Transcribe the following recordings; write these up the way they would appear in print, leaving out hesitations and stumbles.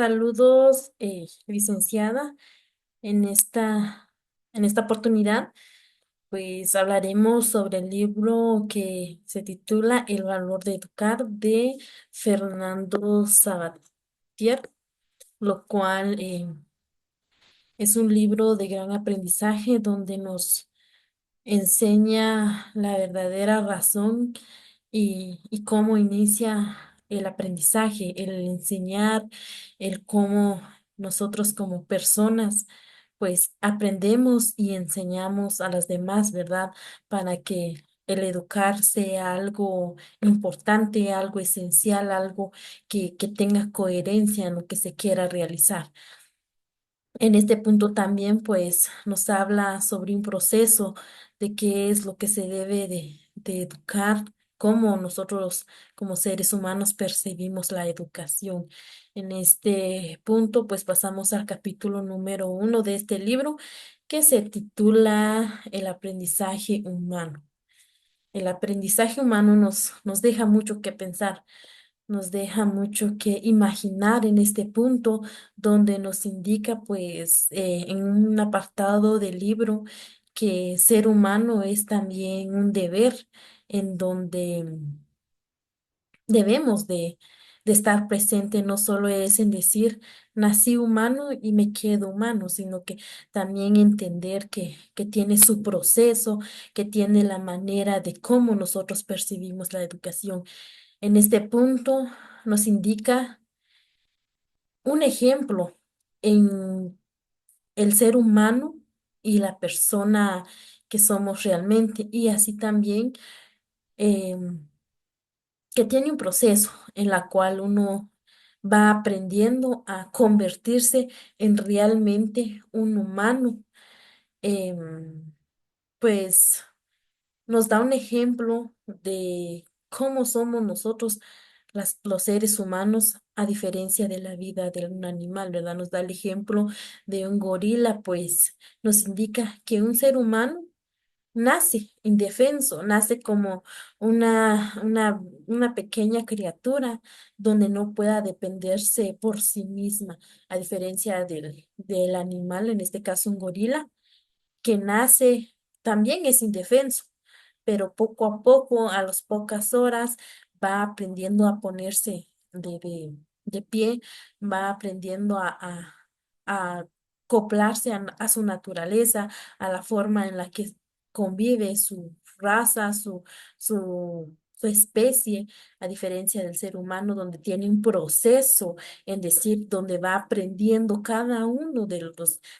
Saludos, licenciada. En en esta oportunidad, pues hablaremos sobre el libro que se titula El valor de educar de Fernando Sabatier, lo cual es un libro de gran aprendizaje donde nos enseña la verdadera razón y cómo inicia el aprendizaje, el enseñar, el cómo nosotros como personas pues aprendemos y enseñamos a las demás, ¿verdad? Para que el educar sea algo importante, algo esencial, algo que tenga coherencia en lo que se quiera realizar. En este punto también pues nos habla sobre un proceso de qué es lo que se debe de educar, cómo nosotros como seres humanos percibimos la educación. En este punto pues pasamos al capítulo número 1 de este libro que se titula El aprendizaje humano. El aprendizaje humano nos deja mucho que pensar, nos deja mucho que imaginar en este punto donde nos indica pues en un apartado del libro que ser humano es también un deber en donde debemos de estar presente. No solo es en decir nací humano y me quedo humano, sino que también entender que tiene su proceso, que tiene la manera de cómo nosotros percibimos la educación. En este punto nos indica un ejemplo en el ser humano y la persona que somos realmente, y así también que tiene un proceso en la cual uno va aprendiendo a convertirse en realmente un humano. Em, pues nos da un ejemplo de cómo somos nosotros los seres humanos a diferencia de la vida de un animal, ¿verdad? Nos da el ejemplo de un gorila, pues nos indica que un ser humano nace indefenso, nace como una pequeña criatura donde no pueda dependerse por sí misma, a diferencia del animal, en este caso un gorila que nace también es indefenso, pero poco a poco, a las pocas horas, va aprendiendo a ponerse de pie, va aprendiendo a acoplarse a su naturaleza, a la forma en la que convive su raza, su especie, a diferencia del ser humano, donde tiene un proceso, en decir, donde va aprendiendo cada uno de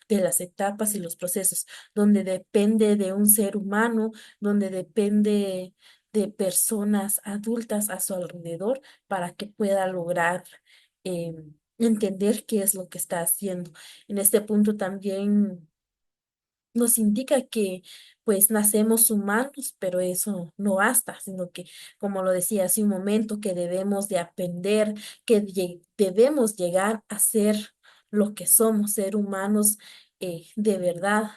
las etapas y los procesos donde depende de un ser humano, donde depende de personas adultas a su alrededor para que pueda lograr eh, entender qué es lo que está haciendo. En este punto también nos indica que pues nacemos humanos, pero eso no basta, sino que, como lo decía hace un momento, que debemos de aprender, que debemos llegar a ser lo que somos, ser humanos de verdad.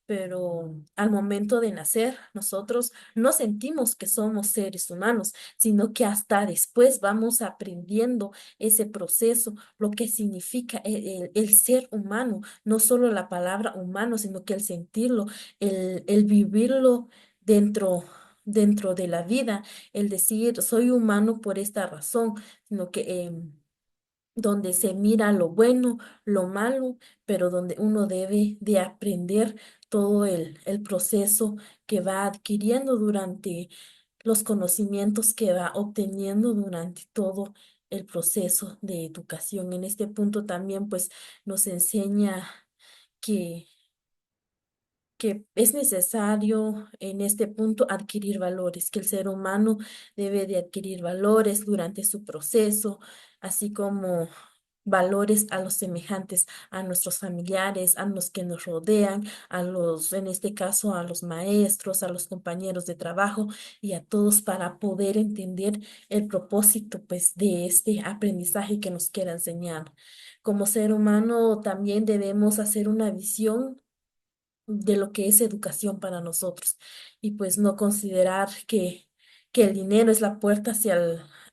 Pero al momento de nacer, nosotros no sentimos que somos seres humanos, sino que hasta después vamos aprendiendo ese proceso, lo que significa el ser humano, no solo la palabra humano, sino que el sentirlo, el vivirlo dentro, dentro de la vida, el decir soy humano por esta razón, sino que donde se mira lo bueno, lo malo, pero donde uno debe de aprender todo el proceso que va adquiriendo durante los conocimientos que va obteniendo durante todo el proceso de educación. En este punto también pues nos enseña que que es necesario en este punto adquirir valores, que el ser humano debe de adquirir valores durante su proceso, así como valores a los semejantes, a nuestros familiares, a los que nos rodean, a los, en este caso, a los maestros, a los compañeros de trabajo y a todos para poder entender el propósito, pues, de este aprendizaje que nos quiera enseñar. Como ser humano, también debemos hacer una visión de lo que es educación para nosotros y pues no considerar que el dinero es la puerta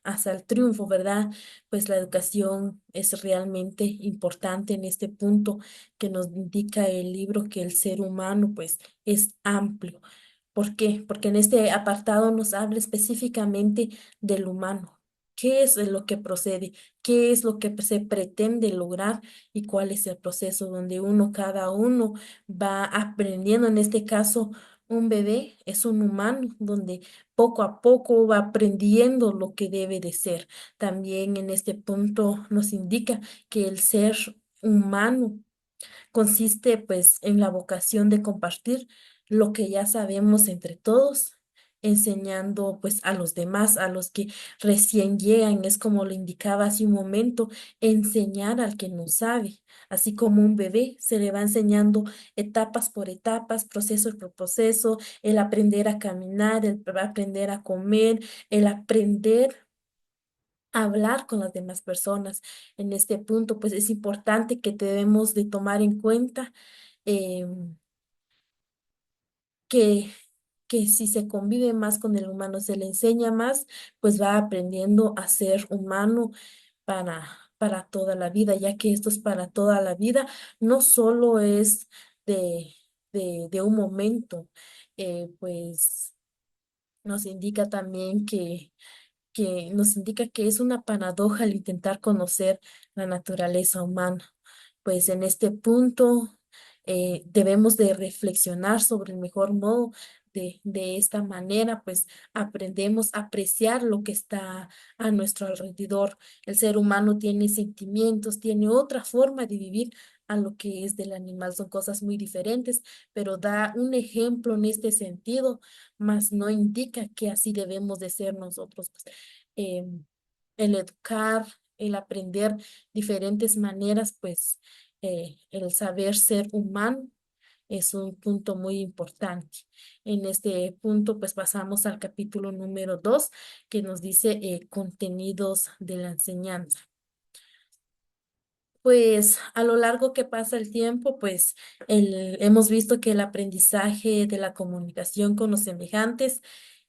hasta el triunfo, ¿verdad? Pues la educación es realmente importante en este punto que nos indica el libro que el ser humano pues es amplio. ¿Por qué? Porque en este apartado nos habla específicamente del humano. ¿Qué es lo que procede? ¿Qué es lo que se pretende lograr? ¿Y cuál es el proceso donde cada uno va aprendiendo? En este caso, un bebé es un humano donde poco a poco va aprendiendo lo que debe de ser. También en este punto nos indica que el ser humano consiste pues en la vocación de compartir lo que ya sabemos entre todos, enseñando pues a los demás, a los que recién llegan, es como lo indicaba hace un momento, enseñar al que no sabe. Así como un bebé se le va enseñando etapas por etapas, proceso por proceso, el aprender a caminar, el aprender a comer, el aprender a hablar con las demás personas. En este punto, pues es importante que debemos de tomar en cuenta em, que, que si se convive más con el humano, se le enseña más, pues va aprendiendo a ser humano para toda la vida, ya que esto es para toda la vida, no solo es de, de un momento, pues nos indica también que nos indica que es una paradoja el intentar conocer la naturaleza humana. Pues en este punto debemos de reflexionar sobre el mejor modo de esta manera, pues aprendemos a apreciar lo que está a nuestro alrededor. El ser humano tiene sentimientos, tiene otra forma de vivir a lo que es del animal. Son cosas muy diferentes, pero da un ejemplo en este sentido, mas no indica que así debemos de ser nosotros. Pues, eh, el educar, el aprender diferentes maneras, pues el saber ser humano es un punto muy importante. En este punto, pues pasamos al capítulo número 2 que nos dice contenidos de la enseñanza. Pues a lo largo que pasa el tiempo, pues hemos visto que el aprendizaje de la comunicación con los semejantes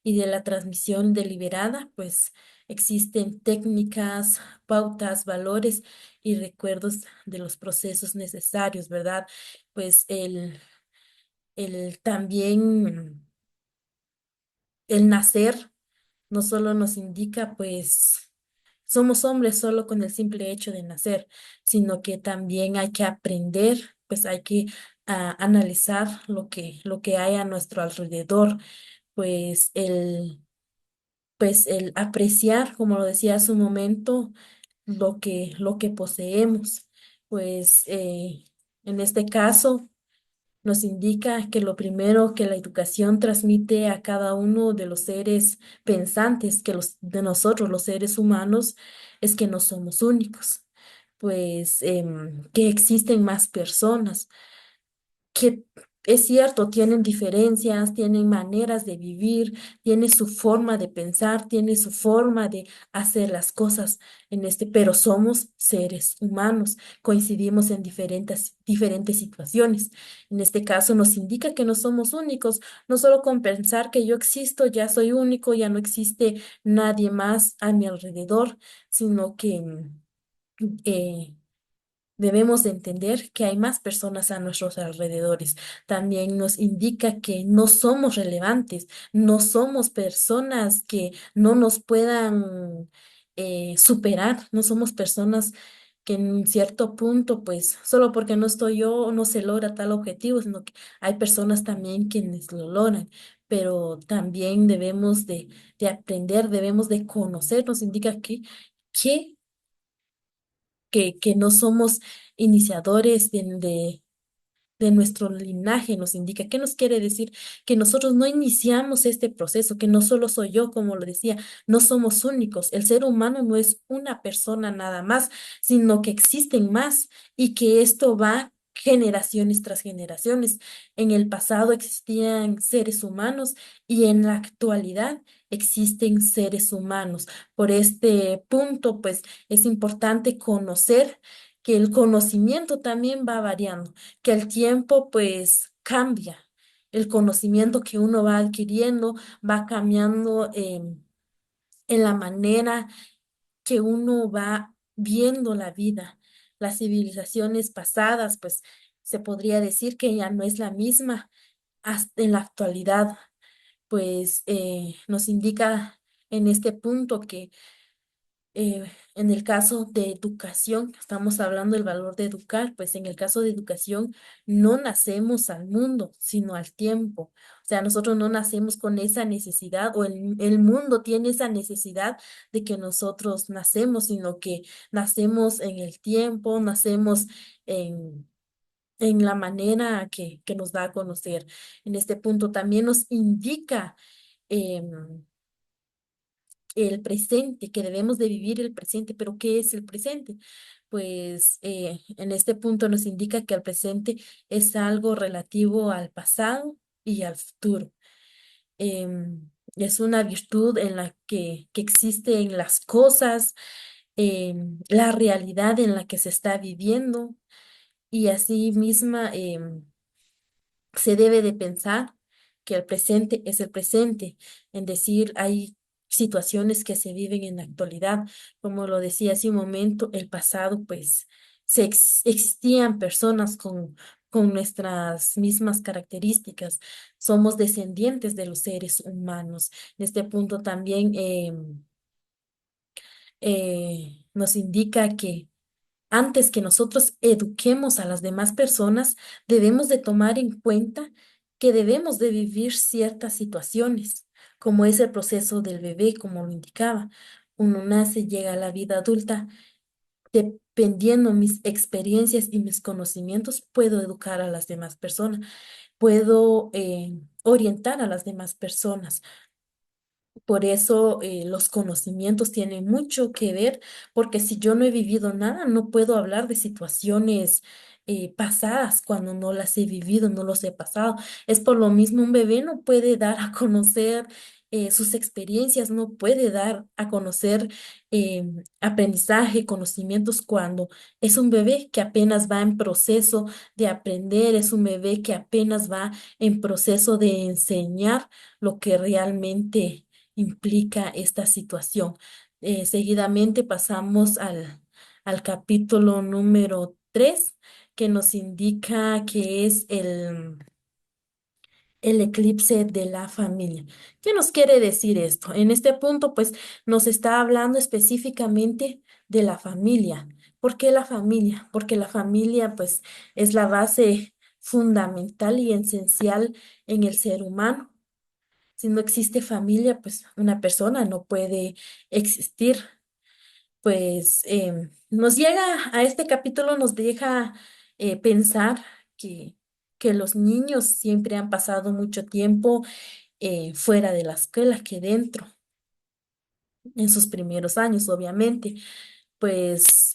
y de la transmisión deliberada, pues existen técnicas, pautas, valores y recuerdos de los procesos necesarios, ¿verdad? Pues el también el nacer no solo nos indica, pues, somos hombres solo con el simple hecho de nacer, sino que también hay que aprender, pues hay que analizar lo que hay a nuestro alrededor, pues el apreciar, como lo decía hace un momento, lo que poseemos, pues en este caso nos indica que lo primero que la educación transmite a cada uno de los seres pensantes, que de nosotros, los seres humanos, es que no somos únicos, pues que existen más personas que es cierto, tienen diferencias, tienen maneras de vivir, tiene su forma de pensar, tiene su forma de hacer las cosas pero somos seres humanos, coincidimos en diferentes situaciones. En este caso nos indica que no somos únicos, no solo con pensar que yo existo, ya soy único, ya no existe nadie más a mi alrededor, sino que eh, debemos de entender que hay más personas a nuestros alrededores. También nos indica que no somos relevantes, no somos personas que no nos puedan superar, no somos personas que en cierto punto, pues, solo porque no estoy yo, no se logra tal objetivo, sino que hay personas también quienes lo logran. Pero también debemos de aprender, debemos de conocer, nos indica que que no somos iniciadores de nuestro linaje, nos indica. ¿Qué nos quiere decir? Que nosotros no iniciamos este proceso, que no solo soy yo, como lo decía, no somos únicos. El ser humano no es una persona nada más, sino que existen más y que esto va generaciones tras generaciones. En el pasado existían seres humanos y en la actualidad existen seres humanos. Por este punto, pues es importante conocer que el conocimiento también va variando, que el tiempo pues cambia. El conocimiento que uno va adquiriendo va cambiando en la manera que uno va viendo la vida. Las civilizaciones pasadas, pues se podría decir que ya no es la misma hasta en la actualidad, pues nos indica en este punto que en el caso de educación, estamos hablando del valor de educar, pues en el caso de educación no nacemos al mundo, sino al tiempo. O sea, nosotros no nacemos con esa necesidad o el mundo tiene esa necesidad de que nosotros nacemos, sino que nacemos en el tiempo, nacemos en, en la manera que nos da a conocer. En este punto también nos indica em, el presente, que debemos de vivir el presente, pero ¿qué es el presente? Pues en este punto nos indica que el presente es algo relativo al pasado y al futuro. Es una virtud en la que existe en las cosas, la realidad en la que se está viviendo y así misma se debe de pensar que el presente es el presente, en decir, hay situaciones que se viven en la actualidad, como lo decía hace un momento, el pasado, pues existían personas con nuestras mismas características, somos descendientes de los seres humanos. En este punto también nos indica que antes que nosotros eduquemos a las demás personas, debemos de tomar en cuenta que debemos de vivir ciertas situaciones, como es el proceso del bebé, como lo indicaba. Uno nace, llega a la vida adulta, dependiendo mis experiencias y mis conocimientos, puedo educar a las demás personas, puedo orientar a las demás personas. Por eso los conocimientos tienen mucho que ver, porque si yo no he vivido nada, no puedo hablar de situaciones pasadas cuando no las he vivido, no los he pasado. Es por lo mismo un bebé no puede dar a conocer sus experiencias, no puede dar a conocer aprendizaje, conocimientos cuando es un bebé que apenas va en proceso de aprender, es un bebé que apenas va en proceso de enseñar lo que realmente implica esta situación. Seguidamente pasamos al capítulo número 3 que nos indica que es el eclipse de la familia. ¿Qué nos quiere decir esto? En este punto, pues, nos está hablando específicamente de la familia. ¿Por qué la familia? Porque la familia, pues, es la base fundamental y esencial en el ser humano. Si no existe familia, pues una persona no puede existir. Pues nos llega a este capítulo, nos deja pensar que, que los niños siempre han pasado mucho tiempo fuera de la escuela que dentro, en sus primeros años, obviamente pues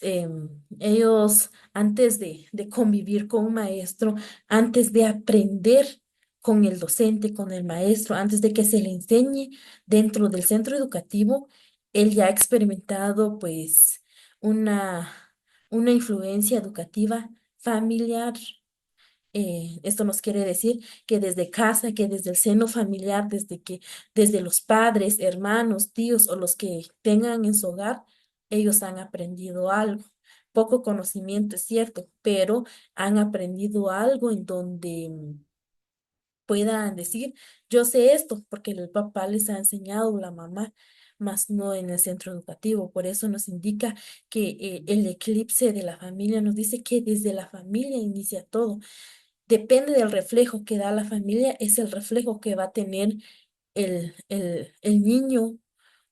ellos antes de convivir con un maestro, antes de aprender con el docente, con el maestro, antes de que se le enseñe dentro del centro educativo, él ya ha experimentado pues una, una influencia educativa familiar. Esto nos quiere decir que desde casa, que desde el seno familiar, desde los padres, hermanos, tíos o los que tengan en su hogar, ellos han aprendido algo. Poco conocimiento es cierto, pero han aprendido algo en donde puedan decir, yo sé esto, porque el papá les ha enseñado, la mamá, más no en el centro educativo. Por eso nos indica que el eclipse de la familia nos dice que desde la familia inicia todo. Depende del reflejo que da la familia, es el reflejo que va a tener el niño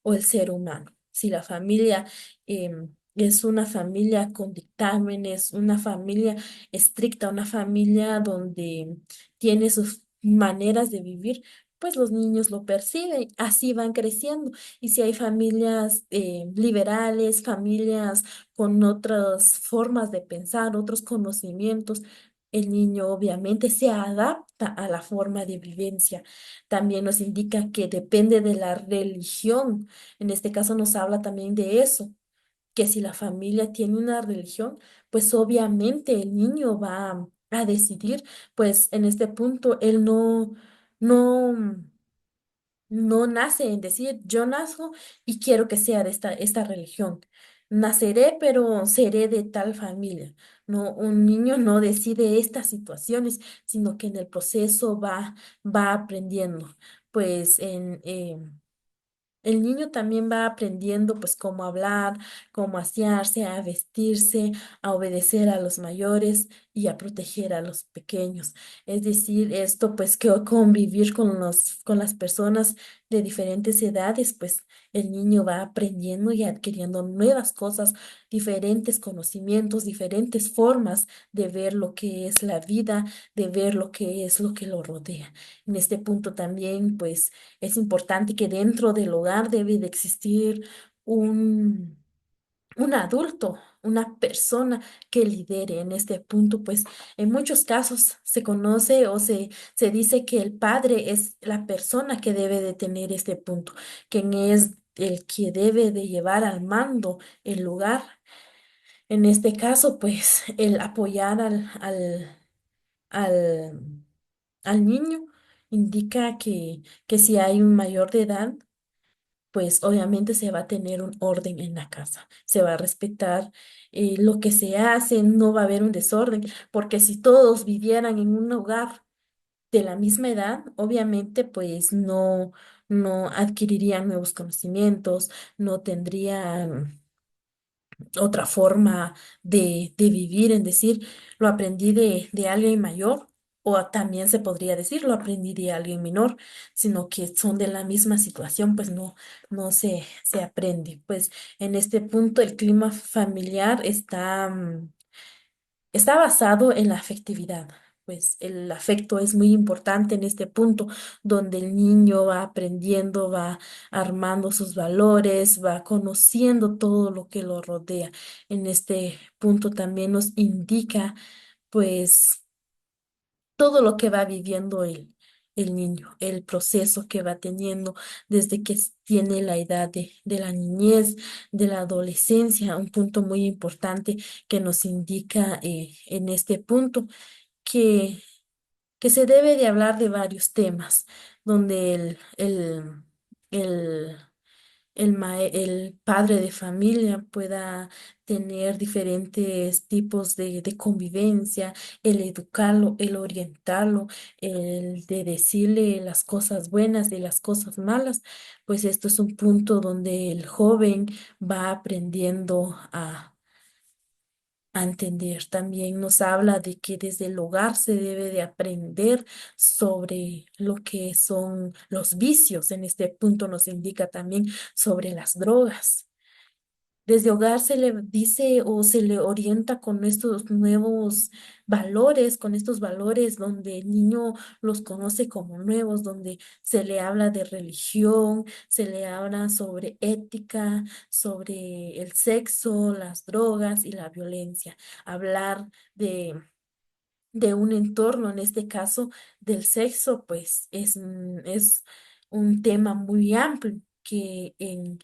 o el ser humano. Si la familia es una familia con dictámenes, una familia estricta, una familia donde tiene sus maneras de vivir, pues los niños lo perciben, así van creciendo. Y si hay familias liberales, familias con otras formas de pensar, otros conocimientos, el niño obviamente se adapta a la forma de vivencia. También nos indica que depende de la religión. En este caso nos habla también de eso, que si la familia tiene una religión, pues obviamente el niño va a decidir, pues en este punto él no, no nace en decir, yo nazco y quiero que sea de esta religión. Naceré, pero seré de tal familia. No, un niño no decide estas situaciones, sino que en el proceso va aprendiendo. Pues el niño también va aprendiendo pues cómo hablar, cómo asearse, a vestirse, a obedecer a los mayores y a proteger a los pequeños. Es decir, esto pues que convivir con las personas de diferentes edades, pues el niño va aprendiendo y adquiriendo nuevas cosas, diferentes conocimientos, diferentes formas de ver lo que es la vida, de ver lo que es lo que lo rodea. En este punto también pues es importante que dentro del hogar debe de existir un, un adulto, una persona que lidere en este punto, pues en muchos casos se conoce o se dice que el padre es la persona que debe de tener este punto, quien es el que debe de llevar al mando el lugar. En este caso, pues el apoyar al, al niño indica que si hay un mayor de edad, pues obviamente se va a tener un orden en la casa, se va a respetar lo que se hace, no va a haber un desorden, porque si todos vivieran en un hogar de la misma edad, obviamente pues no adquirirían nuevos conocimientos, no tendrían otra forma de vivir, en decir, lo aprendí de alguien mayor, o también se podría decir, lo aprendí de alguien menor, sino que son de la misma situación, pues no se aprende. Pues en este punto el clima familiar está basado en la afectividad. Pues el afecto es muy importante en este punto, donde el niño va aprendiendo, va armando sus valores, va conociendo todo lo que lo rodea. En este punto también nos indica, pues, todo lo que va viviendo el niño, el proceso que va teniendo desde que tiene la edad de la niñez, de la adolescencia, un punto muy importante que nos indica en este punto que, que se debe de hablar de varios temas, donde el el padre de familia pueda tener diferentes tipos de convivencia, el educarlo, el orientarlo, el de decirle las cosas buenas y las cosas malas, pues esto es un punto donde el joven va aprendiendo a entender. También nos habla de que desde el hogar se debe de aprender sobre lo que son los vicios. En este punto nos indica también sobre las drogas. Desde hogar se le dice o se le orienta con estos nuevos valores, con estos valores donde el niño los conoce como nuevos, donde se le habla de religión, se le habla sobre ética, sobre el sexo, las drogas y la violencia. Hablar de un entorno, en este caso del sexo, pues es un tema muy amplio que en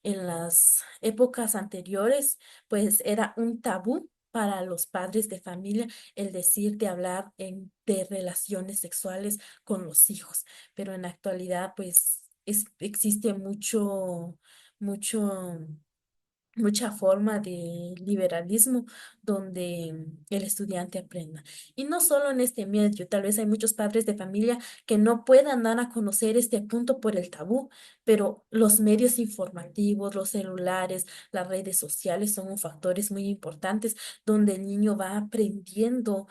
las épocas anteriores, pues era un tabú para los padres de familia el decir de hablar de relaciones sexuales con los hijos, pero en la actualidad, pues existe mucho mucha forma de liberalismo donde el estudiante aprenda. Y no solo en este medio, tal vez hay muchos padres de familia que no puedan dar a conocer este punto por el tabú, pero los medios informativos, los celulares, las redes sociales son factores muy importantes donde el niño va aprendiendo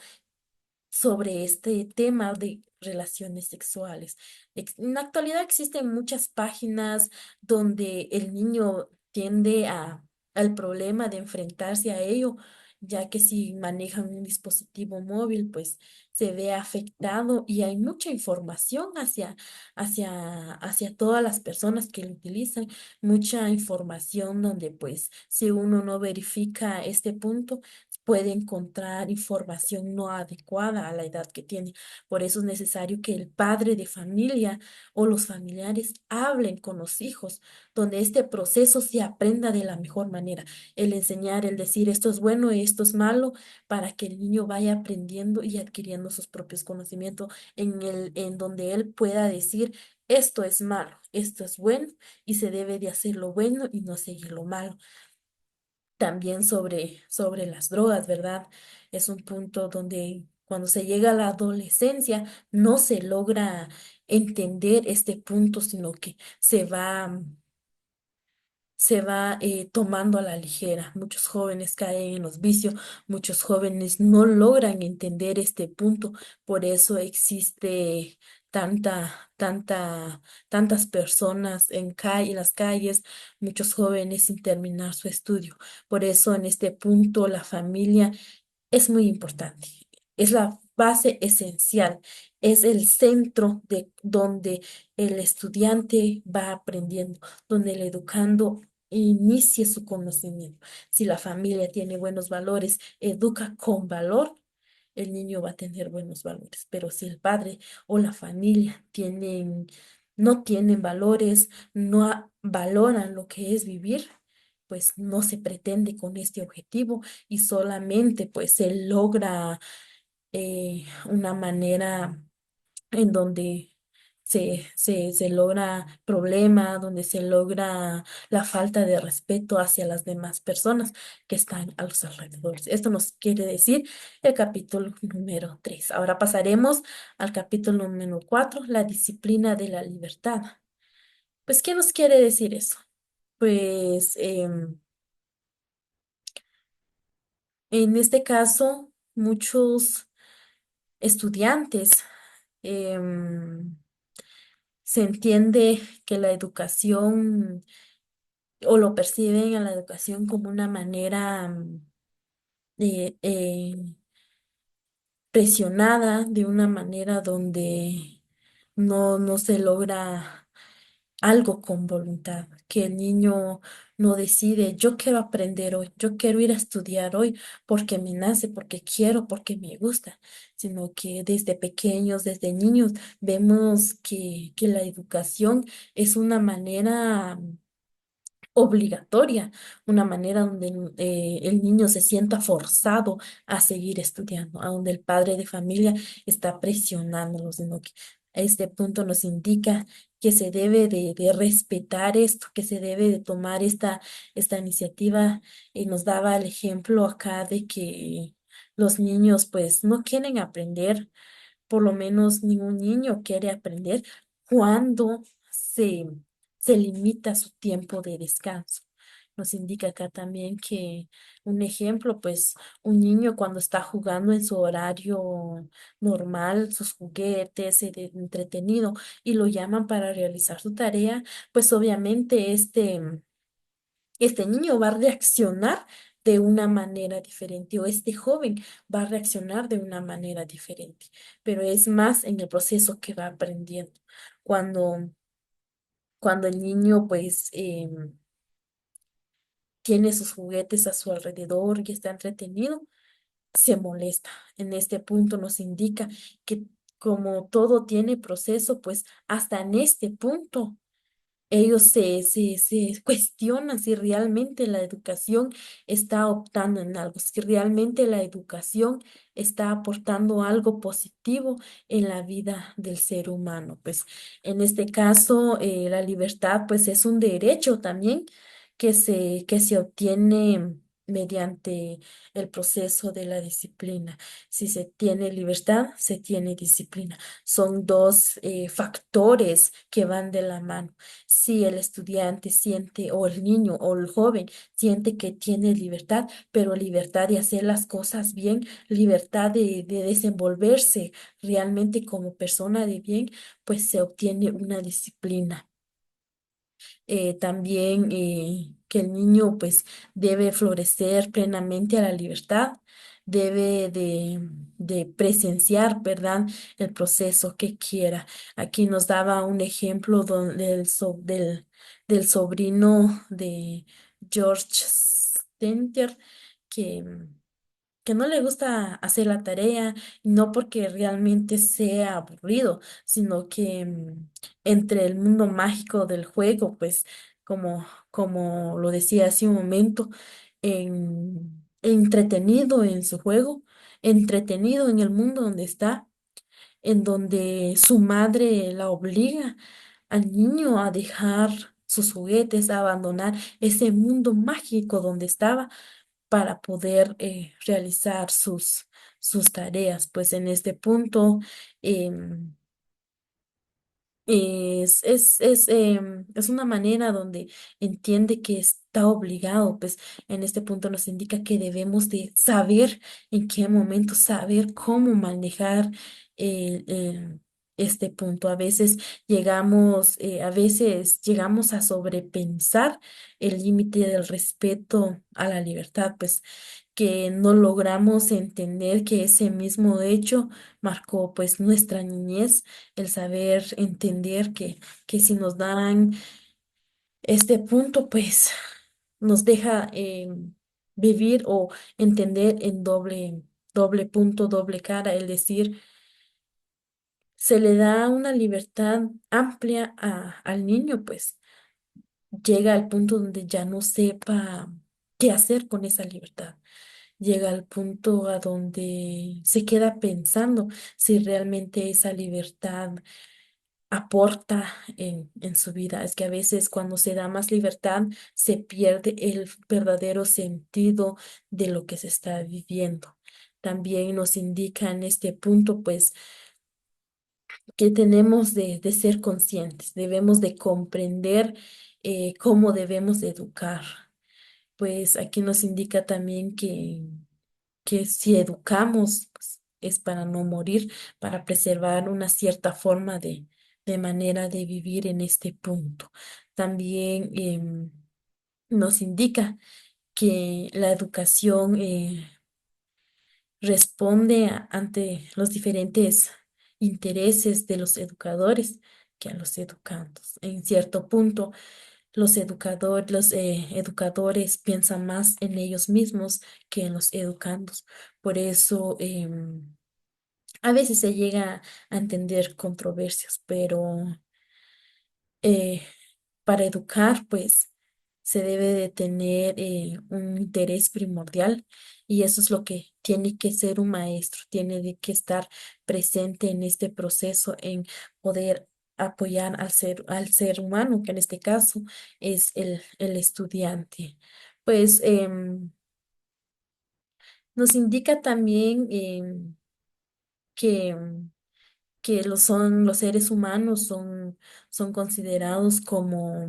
sobre este tema de relaciones sexuales. En la actualidad existen muchas páginas donde el niño tiende al problema de enfrentarse a ello, ya que si manejan un dispositivo móvil, pues se ve afectado y hay mucha información hacia todas las personas que lo utilizan, mucha información donde pues si uno no verifica este punto, puede encontrar información no adecuada a la edad que tiene. Por eso es necesario que el padre de familia o los familiares hablen con los hijos, donde este proceso se aprenda de la mejor manera. El enseñar, el decir esto es bueno y esto es malo, para que el niño vaya aprendiendo y adquiriendo sus propios conocimientos en donde él pueda decir esto es malo, esto es bueno y se debe de hacer lo bueno y no seguir lo malo. También sobre las drogas, ¿verdad? Es un punto donde cuando se llega a la adolescencia no se logra entender este punto, sino que se va tomando a la ligera. Muchos jóvenes caen en los vicios, muchos jóvenes no logran entender este punto, por eso existe tantas personas en las calles, muchos jóvenes sin terminar su estudio. Por eso en este punto la familia es muy importante. Es la base esencial, es el centro de donde el estudiante va aprendiendo, donde el educando inicie su conocimiento. Si la familia tiene buenos valores, educa con valor, el niño va a tener buenos valores. Pero si el padre o la familia no tienen valores, no valoran lo que es vivir, pues no se pretende con este objetivo y solamente pues se logra una manera en donde se logra problema, donde se logra la falta de respeto hacia las demás personas que están a los alrededores. Esto nos quiere decir el capítulo número 3. Ahora pasaremos al capítulo número 4, la disciplina de la libertad. Pues, ¿qué nos quiere decir eso? Pues en este caso, muchos estudiantes em, se entiende que la educación o lo perciben a la educación como una manera de, presionada, de una manera donde no se logra algo con voluntad, que el niño no decide, yo quiero aprender hoy, yo quiero ir a estudiar hoy porque me nace, porque quiero, porque me gusta, sino que desde pequeños, desde niños, vemos que la educación es una manera obligatoria, una manera donde el niño se sienta forzado a seguir estudiando, a donde el padre de familia está presionándolo, sino que este punto nos indica que se debe de respetar esto, que se debe de tomar esta iniciativa y nos daba el ejemplo acá de que los niños pues no quieren aprender, por lo menos ningún niño quiere aprender cuando se limita su tiempo de descanso. Nos indica acá también que un ejemplo, pues un niño cuando está jugando en su horario normal, sus juguetes, entretenido, y lo llaman para realizar su tarea, pues obviamente este niño va a reaccionar de una manera diferente o este joven va a reaccionar de una manera diferente, pero es más en el proceso que va aprendiendo. Cuando, cuando el niño pues tiene sus juguetes a su alrededor y está entretenido, se molesta. En este punto nos indica que como todo tiene proceso, pues hasta en este punto ellos se cuestionan si realmente la educación está optando en algo, si realmente la educación está aportando algo positivo en la vida del ser humano. Pues en este caso, la libertad pues es un derecho también que se obtiene mediante el proceso de la disciplina. Si se tiene libertad, se tiene disciplina. Son dos factores que van de la mano. Si el estudiante siente, o el niño, o el joven siente que tiene libertad, pero libertad de hacer las cosas bien, libertad de desenvolverse realmente como persona de bien, pues se obtiene una disciplina. También que el niño pues debe florecer plenamente a la libertad, debe de presenciar, ¿verdad? El proceso que quiera. Aquí nos daba un ejemplo del sobrino de George Center, que que no le gusta hacer la tarea, y no porque realmente sea aburrido, sino que entre el mundo mágico del juego, pues como lo decía hace un momento, entretenido en su juego, entretenido en el mundo donde está, en donde su madre la obliga al niño a dejar sus juguetes, a abandonar ese mundo mágico donde estaba para poder realizar sus tareas. Pues en este punto em, es una manera donde entiende que está obligado, pues en este punto nos indica que debemos de saber en qué momento, saber cómo manejar el- el- este punto. A veces llegamos a sobrepensar el límite del respeto a la libertad, pues que no logramos entender que ese mismo hecho marcó pues nuestra niñez, el saber entender que si nos dan este punto, pues nos deja vivir o entender en doble punto, doble cara, el decir, se le da una libertad amplia al niño, pues llega al punto donde ya no sepa qué hacer con esa libertad. Llega al punto a donde se queda pensando si realmente esa libertad aporta en su vida. Es que a veces cuando se da más libertad se pierde el verdadero sentido de lo que se está viviendo. También nos indica en este punto, pues, que tenemos de ser conscientes, debemos de comprender cómo debemos de educar. Pues aquí nos indica también que si educamos, pues, es para no morir, para preservar una cierta forma de manera de vivir en este punto. También nos indica que la educación responde ante los diferentes intereses de los educadores que a los educandos. En cierto punto, los educadores piensan más en ellos mismos que en los educandos. Por eso, a veces se llega a entender controversias, pero eh, para educar, pues se debe de tener un interés primordial y eso es lo que tiene que ser un maestro, tiene de que estar presente en este proceso, en poder apoyar al ser humano, que en este caso es el estudiante. Pues nos indica también que los seres humanos son considerados como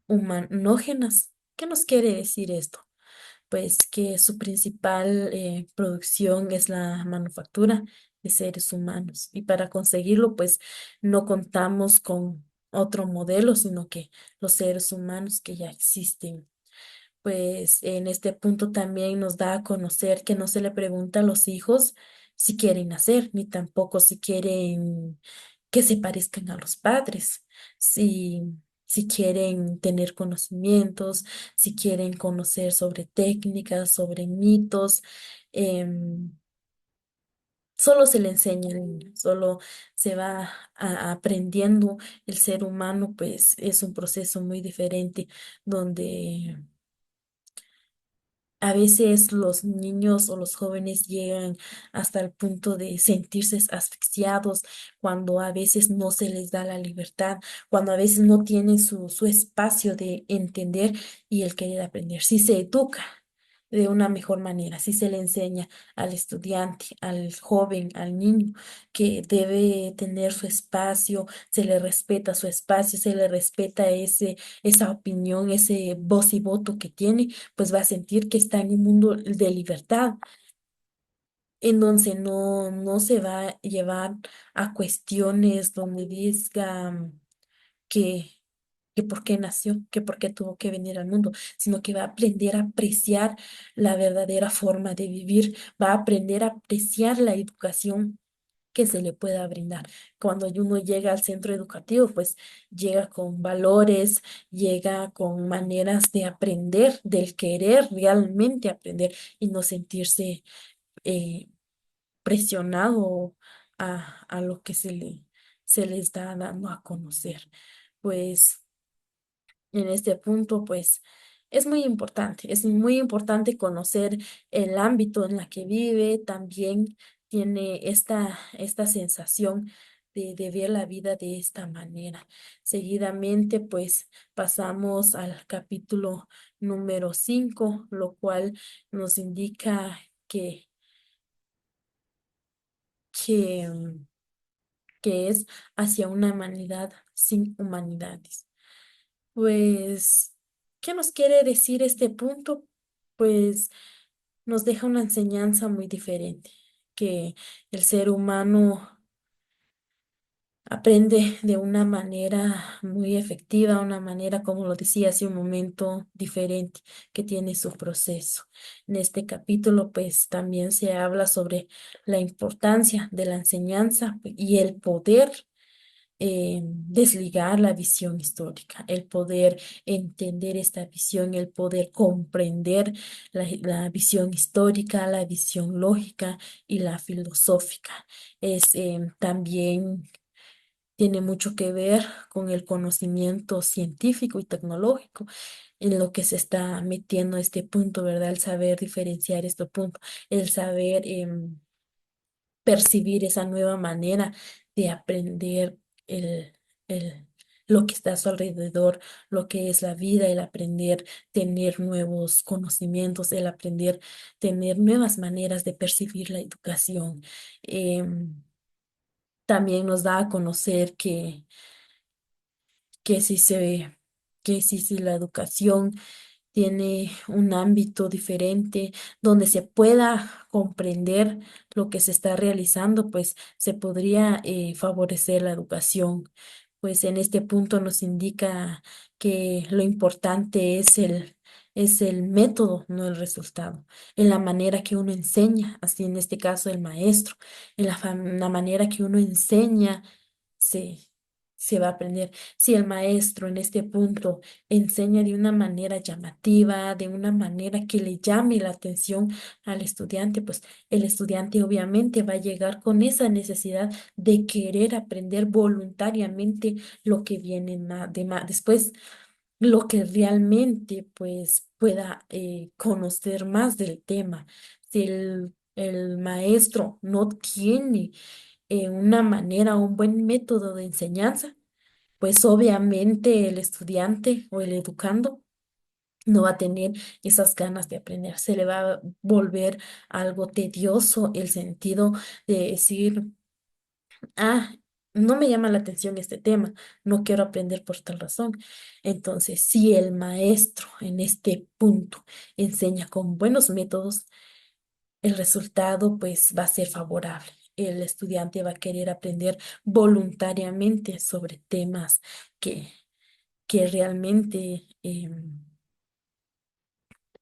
humanógenas. ¿Qué nos quiere decir esto? Pues que su principal producción es la manufactura de seres humanos y para conseguirlo, pues no contamos con otro modelo, sino que los seres humanos que ya existen. Pues en este punto también nos da a conocer que no se le pregunta a los hijos si quieren nacer, ni tampoco si quieren que se parezcan a los padres, si, si quieren tener conocimientos, si quieren conocer sobre técnicas, sobre mitos. em, Solo se le enseña al niño, solo se va aprendiendo. El ser humano, pues es un proceso muy diferente donde a veces los niños o los jóvenes llegan hasta el punto de sentirse asfixiados cuando a veces no se les da la libertad, cuando a veces no tienen su espacio de entender y el querer aprender. Si se educa de una mejor manera, si se le enseña al estudiante, al joven, al niño, que debe tener su espacio, se le respeta su espacio, se le respeta esa opinión, ese voz y voto que tiene, pues va a sentir que está en un mundo de libertad, en donde no se va a llevar a cuestiones donde diga que, que por qué nació, que por qué tuvo que venir al mundo, sino que va a aprender a apreciar la verdadera forma de vivir, va a aprender a apreciar la educación que se le pueda brindar. Cuando uno llega al centro educativo, pues llega con valores, llega con maneras de aprender, del querer realmente aprender y no sentirse eh, presionado a lo que se le está dando a conocer. Pues en este punto, pues es muy importante conocer el ámbito en la que vive, también tiene esta sensación de ver la vida de esta manera. Seguidamente, pues pasamos al capítulo número 5, lo cual nos indica que, mm, que es hacia una humanidad sin humanidades. Pues, ¿qué nos quiere decir este punto? Pues nos deja una enseñanza muy diferente, que el ser humano aprende de una manera muy efectiva, una manera, como lo decía hace un momento, diferente, que tiene su proceso. En este capítulo, pues también se habla sobre la importancia de la enseñanza y el poder desligar la visión histórica, el poder entender esta visión, el poder comprender la visión histórica, la visión lógica y la filosófica. También tiene mucho que ver con el conocimiento científico y tecnológico en lo que se está metiendo este punto, ¿verdad? El saber diferenciar este punto, el saber percibir esa nueva manera de aprender el, el, lo que está a su alrededor, lo que es la vida, el aprender, tener nuevos conocimientos, el aprender, tener nuevas maneras de percibir la educación. También nos da a conocer que si se, si la educación tiene un ámbito diferente donde se pueda comprender lo que se está realizando, pues se podría favorecer la educación. Pues en este punto nos indica que lo importante es el método, no el resultado, en la manera que uno enseña, así en este caso el maestro, en la manera que uno enseña se, se va a aprender. Si el maestro en este punto enseña de una manera llamativa, de una manera que le llame la atención al estudiante, pues el estudiante obviamente va a llegar con esa necesidad de querer aprender voluntariamente lo que viene después, lo que realmente pues pueda conocer más del tema. Si el maestro no tiene una manera, un buen método de enseñanza, pues obviamente el estudiante o el educando no va a tener esas ganas de aprender. Se le va a volver algo tedioso el sentido de decir, ah, no me llama la atención este tema, no quiero aprender por tal razón. Entonces, si el maestro en este punto enseña con buenos métodos, el resultado pues va a ser favorable. El estudiante va a querer aprender voluntariamente sobre temas que, que realmente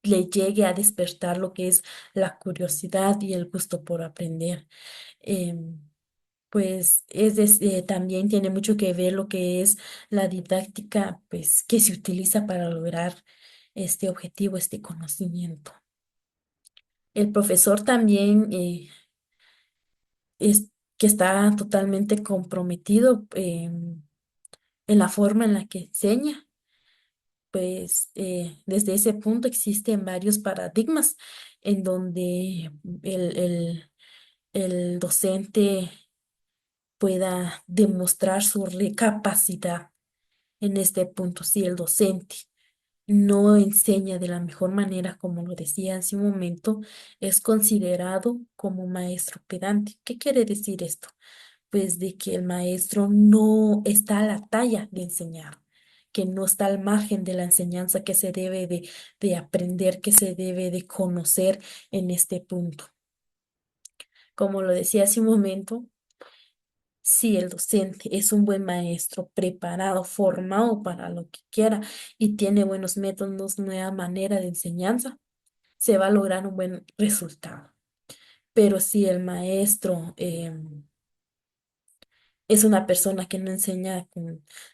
le llegue a despertar lo que es la curiosidad y el gusto por aprender. Em, también tiene mucho que ver lo que es la didáctica, pues, que se utiliza para lograr este objetivo, este conocimiento. El profesor también es que está totalmente comprometido en la forma en la que enseña. Pues desde ese punto existen varios paradigmas en donde el, el, el docente pueda demostrar su capacidad. En este punto, si el docente no enseña de la mejor manera, como lo decía hace un momento, es considerado como maestro pedante. ¿Qué quiere decir esto? Pues de que el maestro no está a la talla de enseñar, que no está al margen de la enseñanza que se debe de aprender, que se debe de conocer en este punto. Como lo decía hace un momento, si el docente es un buen maestro, preparado, formado para lo que quiera y tiene buenos métodos, nueva manera de enseñanza, se va a lograr un buen resultado. Pero si el maestro es una persona que no enseña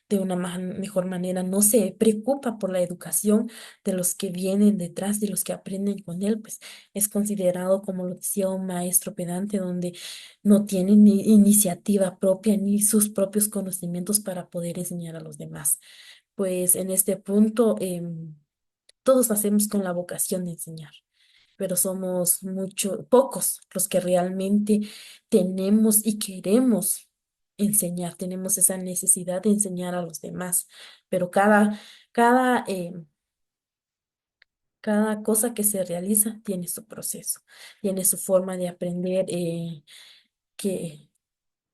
de una mejor manera, no se preocupa por la educación de los que vienen detrás, de los que aprenden con él, pues es considerado, como lo decía, un maestro pedante donde no tiene ni iniciativa propia ni sus propios conocimientos para poder enseñar a los demás. Pues en este punto, todos nacemos con la vocación de enseñar, pero somos pocos los que realmente tenemos y queremos enseñar, tenemos esa necesidad de enseñar a los demás, pero cada, cada cosa que se realiza tiene su proceso, tiene su forma de aprender, que,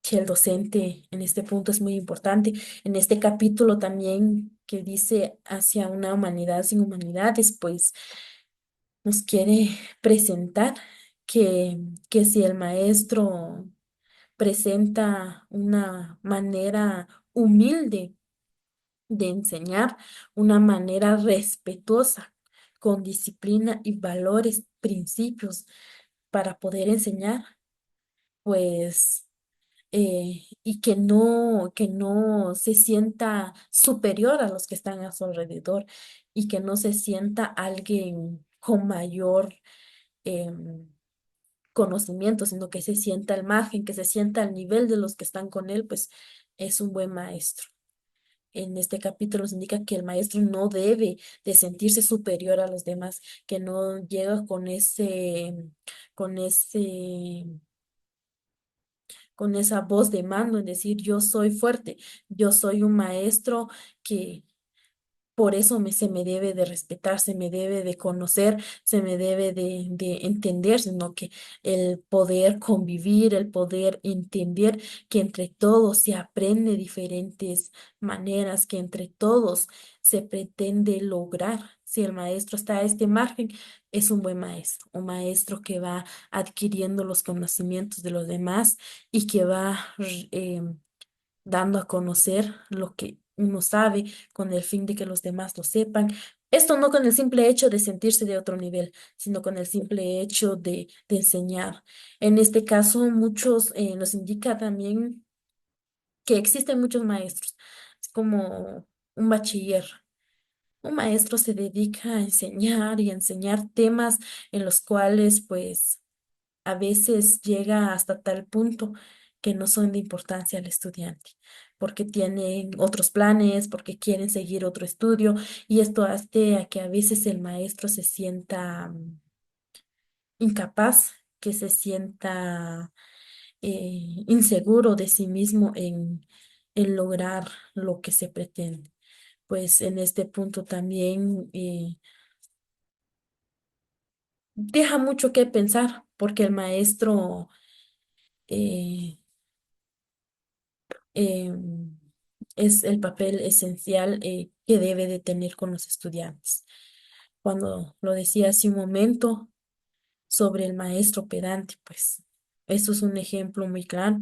que el docente en este punto es muy importante. En este capítulo también que dice hacia una humanidad sin humanidades, pues nos quiere presentar que, que si el maestro presenta una manera humilde de enseñar, una manera respetuosa, con disciplina y valores, principios para poder enseñar, pues, y que no se sienta superior a los que están a su alrededor y que no se sienta alguien con mayor em, conocimiento, sino que se sienta al margen, que se sienta al nivel de los que están con él, pues es un buen maestro. En este capítulo nos indica que el maestro no debe de sentirse superior a los demás, que no llega con ese, con esa voz de mando en decir yo soy fuerte, yo soy un maestro que por eso se me debe de respetar, se me debe de conocer, se me debe de entender, sino que el poder convivir, el poder entender que entre todos se aprende diferentes maneras, que entre todos se pretende lograr. Si el maestro está a este margen, es un buen maestro, un maestro que va adquiriendo los conocimientos de los demás y que va dando a conocer lo que uno sabe con el fin de que los demás lo sepan. Esto no con el simple hecho de sentirse de otro nivel, sino con el simple hecho de enseñar. En este caso, muchos nos indica también que existen muchos maestros. Es como un bachiller. Un maestro se dedica a enseñar y a enseñar temas en los cuales, pues, a veces llega hasta tal punto que no son de importancia al estudiante, porque tienen otros planes, porque quieren seguir otro estudio, y esto hace a que a veces el maestro se sienta incapaz, que se sienta inseguro de sí mismo en lograr lo que se pretende. Pues en este punto también deja mucho que pensar, porque el maestro eh, em, es el papel esencial que debe de tener con los estudiantes. Cuando lo decía hace un momento sobre el maestro pedante, pues eso es un ejemplo muy claro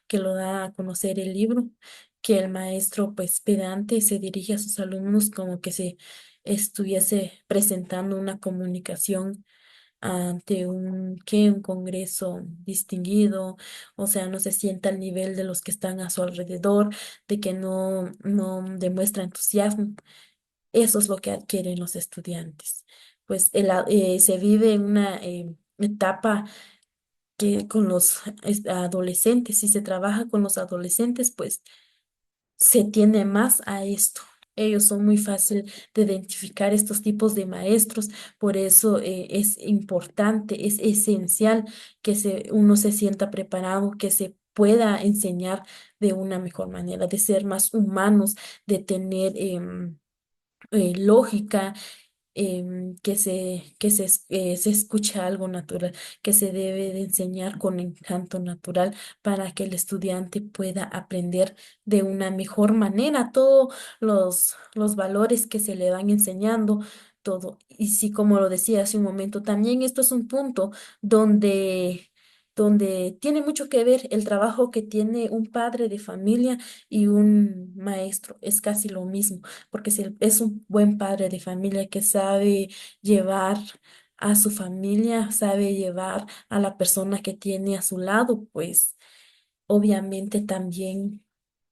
que lo da a conocer el libro, que el maestro pues pedante se dirige a sus alumnos como que se estuviese presentando una comunicación ante un congreso distinguido, o sea, no se sienta al nivel de los que están a su alrededor, de que no demuestra entusiasmo. Eso es lo que adquieren los estudiantes. Pues se vive en una etapa que con los adolescentes, si se trabaja con los adolescentes, pues se tiende más a esto. Ellos son muy fácil de identificar estos tipos de maestros, por eso es importante, es esencial que uno se sienta preparado, que se pueda enseñar de una mejor manera, de ser más humanos, de tener lógica, se escucha algo natural, que se debe de enseñar con encanto natural para que el estudiante pueda aprender de una mejor manera todos los valores que se le van enseñando, todo. Y sí, como lo decía hace un momento, también esto es un punto donde... donde tiene mucho que ver el trabajo que tiene un padre de familia y un maestro. Es casi lo mismo porque si es un buen padre de familia que sabe llevar a su familia, sabe llevar a la persona que tiene a su lado, pues obviamente también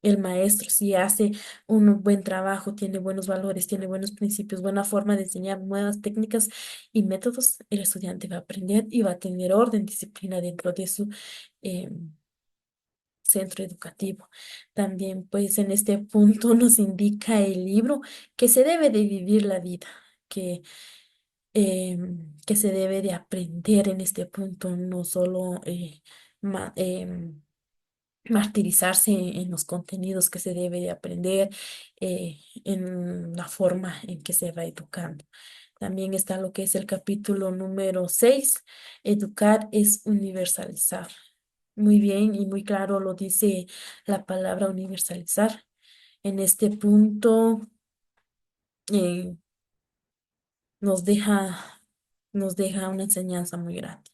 el maestro, si hace un buen trabajo, tiene buenos valores, tiene buenos principios, buena forma de enseñar nuevas técnicas y métodos, el estudiante va a aprender y va a tener orden, disciplina dentro de su eh, centro educativo. También, pues, en este punto nos indica el libro que se debe de vivir la vida, que, que se debe de aprender en este punto, no solo ma- em, martirizarse en los contenidos que se debe de aprender, en la forma en que se va educando. También está lo que es el capítulo número 6. Educar es universalizar. Muy bien y muy claro lo dice la palabra universalizar. En este punto eh, nos deja, nos deja una enseñanza muy grande.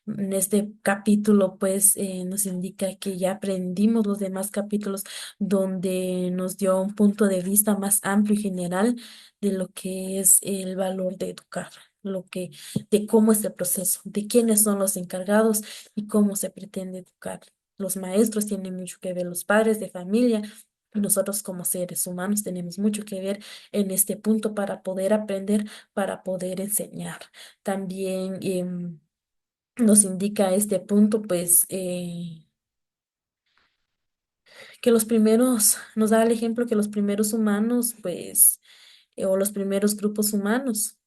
En este capítulo, pues, nos indica que ya aprendimos los demás capítulos donde nos dio un punto de vista más amplio y general de lo que es el valor de educar, de cómo es el proceso, de quiénes son los encargados y cómo se pretende educar. Los maestros tienen mucho que ver, los padres de familia. Y nosotros como seres humanos tenemos mucho que ver en este punto para poder aprender, para poder enseñar. También nos indica este punto, pues, que los primeros, nos da el ejemplo que los primeros humanos, pues, o los primeros grupos humanos,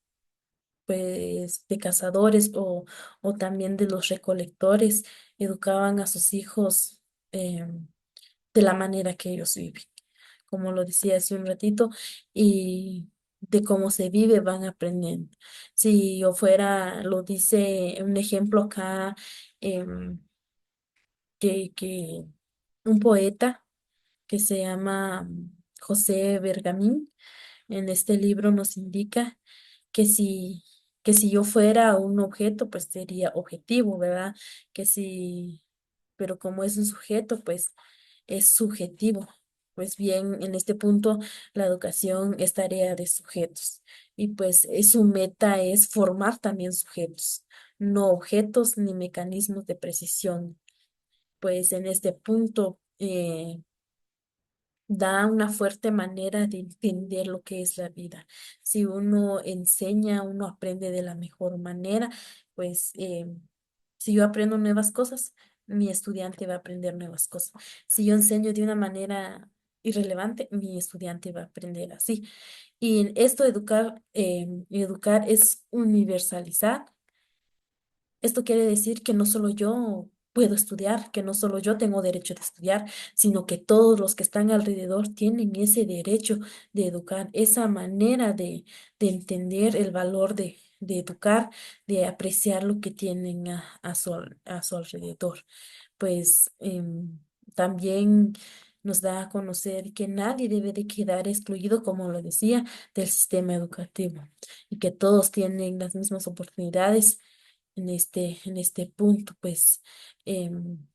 pues, de cazadores o también de los recolectores, educaban a sus hijos eh, de la manera que ellos viven, como lo decía hace un ratito, y de cómo se vive van aprendiendo. Si yo fuera, lo dice un ejemplo acá. em, que un poeta que se llama José Bergamín en este libro nos indica que si, que si yo fuera un objeto, pues sería objetivo, ¿verdad? Que si, pero como es un sujeto, pues es subjetivo. Pues bien, en este punto la educación es tarea de sujetos y pues su meta es formar también sujetos, no objetos ni mecanismos de precisión. Pues en este punto da una fuerte manera de entender lo que es la vida. Si uno enseña, uno aprende de la mejor manera, pues si yo aprendo nuevas cosas, mi estudiante va a aprender nuevas cosas. Si yo enseño de una manera irrelevante, mi estudiante va a aprender así. Y en esto educar es universalizar. Esto quiere decir que no solo yo puedo estudiar, que no solo yo tengo derecho de estudiar, sino que todos los que están alrededor tienen ese derecho de educar, esa manera de entender el valor de educar, de apreciar lo que tienen a su alrededor. Pues también nos da a conocer que nadie debe de quedar excluido, como lo decía, del sistema educativo y que todos tienen las mismas oportunidades en este punto, pues, en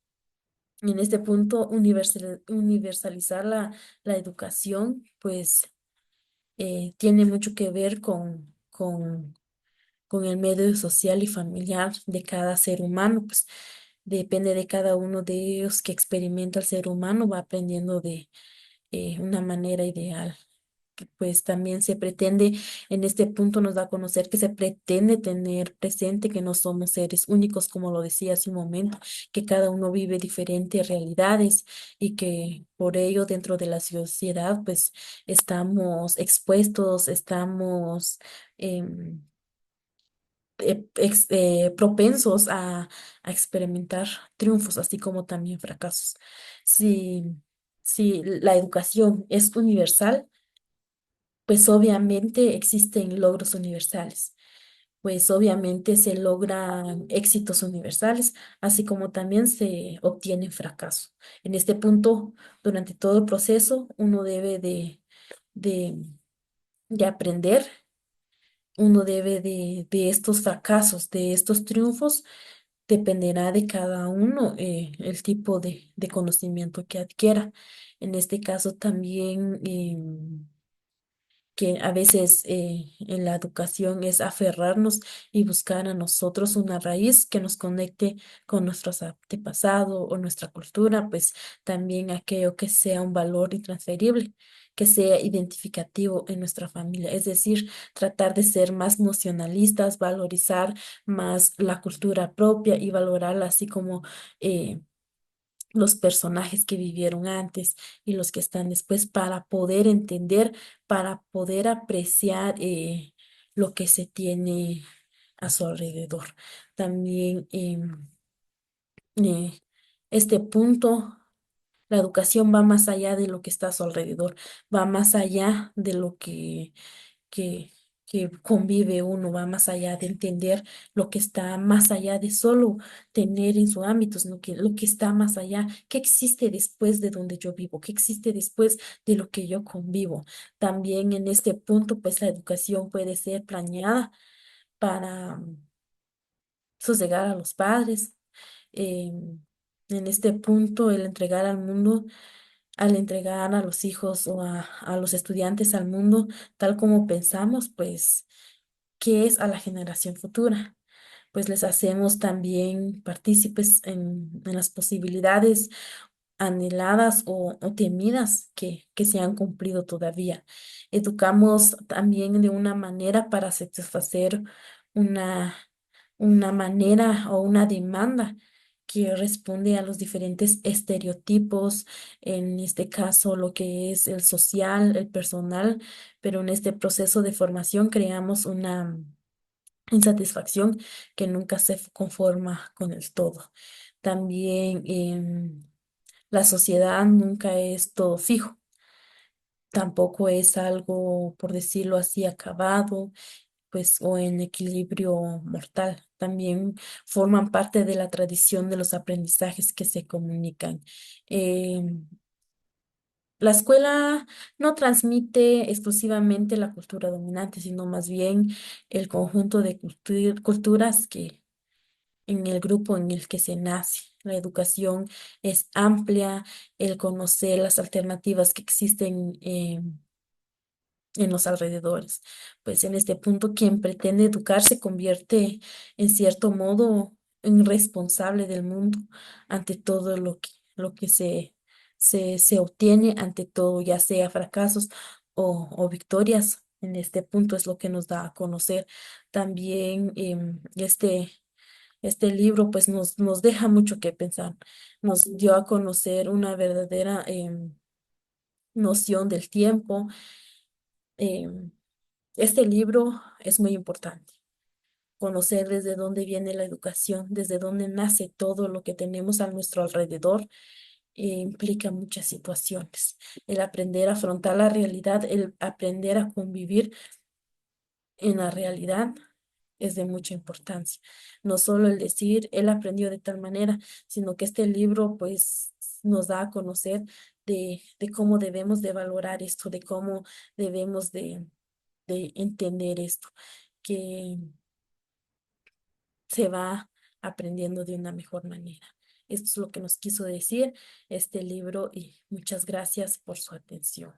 este punto universalizar la educación, pues, tiene mucho que ver con el medio social y familiar de cada ser humano, pues, depende de cada uno de ellos que experimenta el ser humano, va aprendiendo de una manera ideal. Pues también se pretende, en este punto nos da a conocer que se pretende tener presente que no somos seres únicos, como lo decía hace un momento, que cada uno vive diferentes realidades y que por ello dentro de la sociedad pues estamos expuestos, estamos em, propensos a experimentar triunfos, así como también fracasos. Si, si la educación es universal, pues obviamente existen logros universales, pues obviamente se logran éxitos universales, así como también se obtienen fracasos. En este punto, durante todo el proceso, uno debe de, de aprender, uno debe de estos fracasos, de estos triunfos, dependerá de cada uno el tipo de conocimiento que adquiera. En este caso también que a veces en la educación es aferrarnos y buscar a nosotros una raíz que nos conecte con nuestros antepasados o nuestra cultura, pues también aquello que sea un valor intransferible, que sea identificativo en nuestra familia. Es decir, tratar de ser más nacionalistas, valorizar más la cultura propia y valorarla así como los personajes que vivieron antes y los que están después para poder entender, para poder apreciar lo que se tiene a su alrededor. También eh, este punto, la educación va más allá de lo que está a su alrededor, va más allá de lo que, que convive uno, va más allá de entender lo que está más allá de solo tener en su ámbito, sino que lo que está más allá, qué existe después de donde yo vivo, qué existe después de lo que yo convivo. También en este punto, pues la educación puede ser planeada para sosegar a los padres. En este punto, el entregar al mundo, al entregar a los hijos o a los estudiantes al mundo, tal como pensamos, pues que es a la generación futura. Pues les hacemos también partícipes en las posibilidades anheladas o temidas que se han cumplido todavía. Educamos también de una manera para satisfacer una, una manera o una demanda que responde a los diferentes estereotipos, en este caso lo que es el social, el personal, pero en este proceso de formación creamos una insatisfacción que nunca se conforma con el todo. También la sociedad nunca es todo fijo, tampoco es algo, por decirlo así, acabado, pues, o en equilibrio mortal. También forman parte de la tradición de los aprendizajes que se comunican. Em, la escuela no transmite exclusivamente la cultura dominante, sino más bien el conjunto de culturas que en el grupo en el que se nace. La educación es amplia, el conocer las alternativas que existen en los alrededores. Pues en este punto, quien pretende educar se convierte en cierto modo en responsable del mundo ante todo lo que se obtiene, ante todo, ya sea fracasos o victorias. En este punto es lo que nos da a conocer. También este libro pues nos deja mucho que pensar, nos dio a conocer una verdadera noción del tiempo. Em, este libro es muy importante, conocer desde dónde viene la educación, desde dónde nace todo lo que tenemos a nuestro alrededor, implica muchas situaciones. El aprender a afrontar la realidad, el aprender a convivir en la realidad es de mucha importancia. No solo el decir, él aprendió de tal manera, sino que este libro pues nos da a conocer de cómo debemos de valorar esto, de cómo debemos de entender esto, que se va aprendiendo de una mejor manera. Esto es lo que nos quiso decir este libro y muchas gracias por su atención.